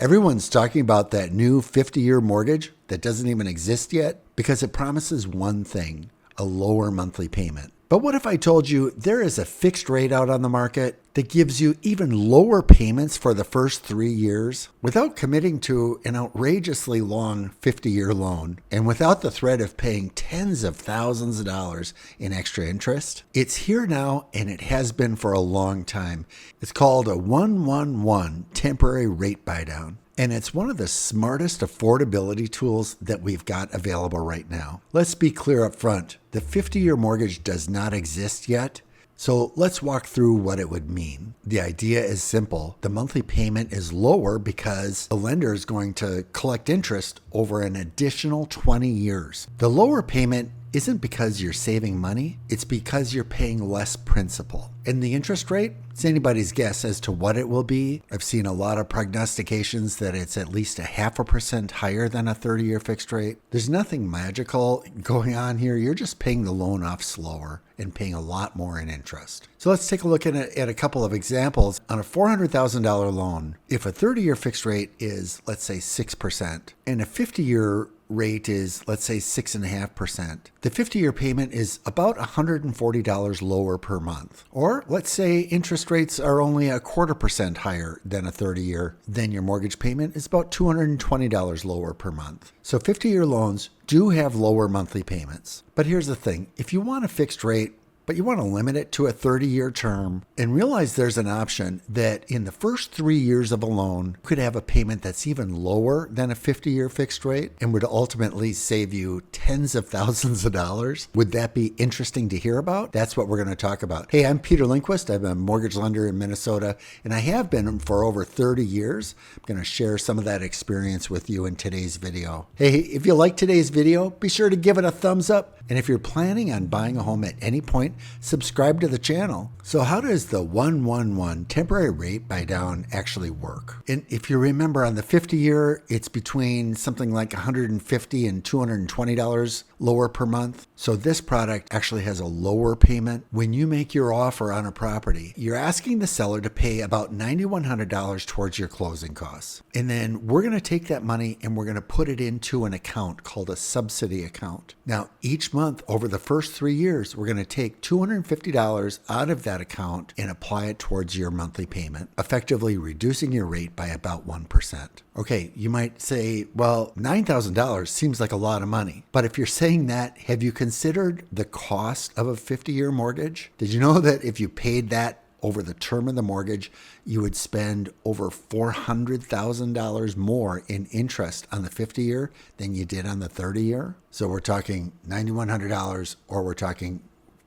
Everyone's talking about that new 50-year mortgage that doesn't even exist yet because it promises one thing, a lower monthly payment. But what if I told you there is a fixed rate out on the market that gives you even lower payments for the first 3 years without committing to an outrageously long 50-year loan and without the threat of paying tens of thousands of dollars in extra interest? It's here now, and it has been for a long time. It's called a 111 temporary rate buydown. And it's one of the smartest affordability tools that we've got available right now. Let's be clear up front. The 50-year mortgage does not exist yet. So let's walk through what it would mean. The idea is simple. The monthly payment is lower because the lender is going to collect interest over an additional 20 years. The lower payment isn't because you're saving money, it's because you're paying less principal. And the interest rate, it's anybody's guess as to what it will be. I've seen a lot of prognostications that it's at least 0.5% higher than a 30-year fixed rate. There's nothing magical going on here. You're just paying the loan off slower and paying a lot more in interest. So let's take a look at a couple of examples. On a $400,000 loan, if a 30-year fixed rate is, let's say, 6%, and a 50-year rate is, let's say, 6.5%. The 50-year payment is about $140 lower per month. Or let's say interest rates are only 0.25% higher than a 30-year, then your mortgage payment is about $220 lower per month. So 50-year loans do have lower monthly payments. But here's the thing, if you want a fixed rate, but you want to limit it to a 30-year term and realize there's an option that in the first 3 years of a loan could have a payment that's even lower than a 50-year fixed rate and would ultimately save you tens of thousands of dollars. Would that be interesting to hear about? That's what we're going to talk about. Hey, I'm Peter Lindquist. I'm a mortgage lender in Minnesota, and I have been for over 30 years. I'm going to share some of that experience with you in today's video. Hey, if you like today's video, be sure to give it a thumbs up. And if you're planning on buying a home at any point, subscribe to the channel. So how does the 111 temporary rate buydown actually work? And if you remember on the 50-year, it's between something like $150 and $220 lower per month. So this product actually has a lower payment. When you make your offer on a property, you're asking the seller to pay about $9,100 towards your closing costs. And then we're going to take that money and we're going to put it into an account called a subsidy account. Now, each month over the first 3 years, we're going to take $250 out of that account and apply it towards your monthly payment, effectively reducing your rate by about 1%. Okay, you might say, well, $9,000 seems like a lot of money. But if you're saying that, have you considered the cost of a 50-year mortgage? Did you know that if you paid that over the term of the mortgage, you would spend over $400,000 more in interest on the 50-year than you did on the 30-year? So we're talking $9,100 or we're talking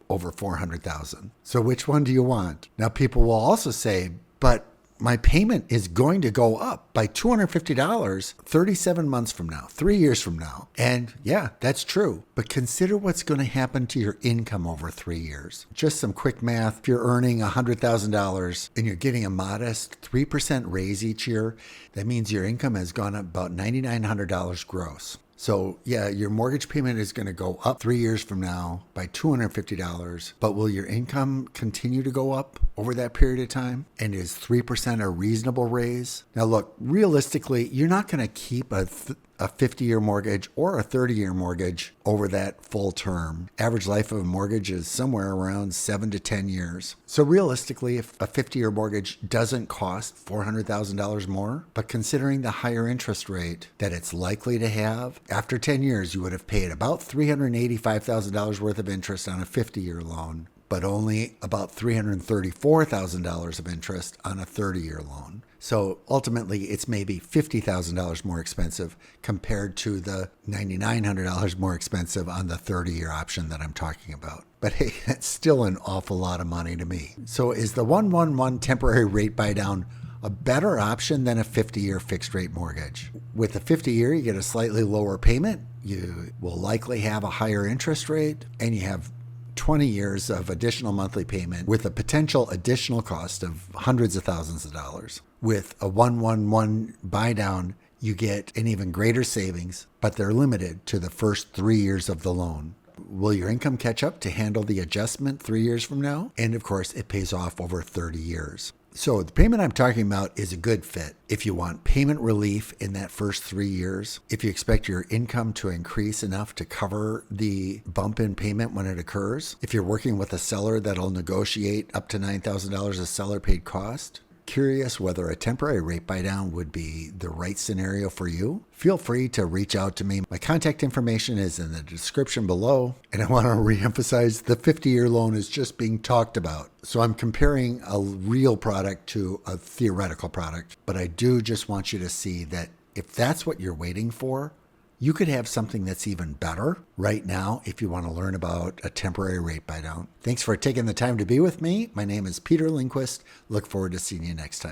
over $400,000. So which one do you want? Now people will also say, but my payment is going to go up by $250 37 months from now, 3 years from now. And yeah, that's true. But consider what's going to happen to your income over 3 years. Just some quick math. If you're earning $100,000 and you're getting a modest 3% raise each year, that means your income has gone up about $9,900 gross. So yeah, your mortgage payment is going to go up 3 years from now by $250, but will your income continue to go up over that period of time? And is 3% a reasonable raise? Now look, realistically, you're not going to keep a 50-year mortgage or a 30-year mortgage over that full term. Average life of a mortgage is somewhere around 7 to 10 years. So realistically, if a 50-year mortgage doesn't cost $400,000 more, but considering the higher interest rate that it's likely to have, after 10 years, you would have paid about $385,000 worth of interest on a 50-year loan, but only about $334,000 of interest on a 30-year loan. So ultimately, it's maybe $50,000 more expensive compared to the $9,900 more expensive on the 30-year option that I'm talking about. But hey, that's still an awful lot of money to me. So is the 111 temporary rate buydown a better option than a 50-year fixed rate mortgage? With a 50-year, you get a slightly lower payment. You will likely have a higher interest rate, and you have 20 years of additional monthly payment with a potential additional cost of hundreds of thousands of dollars. With a 111 buydown, you get an even greater savings, but they're limited to the first 3 years of the loan. Will your income catch up to handle the adjustment 3 years from now? And of course, it pays off over 30 years. So the payment I'm talking about is a good fit if you want payment relief in that first 3 years, if you expect your income to increase enough to cover the bump in payment when it occurs, if you're working with a seller that'll negotiate up to $9,000 a seller paid cost. Curious whether a temporary rate buy down would be the right scenario for you? Feel free to reach out to me. My contact information is in the description below. And I want to reemphasize the 50-year loan is just being talked about. So I'm comparing a real product to a theoretical product. But I do just want you to see that if that's what you're waiting for, you could have something that's even better right now if you want to learn about a temporary rate buy down. Thanks for taking the time to be with me. My name is Peter Lindquist. Look forward to seeing you next time.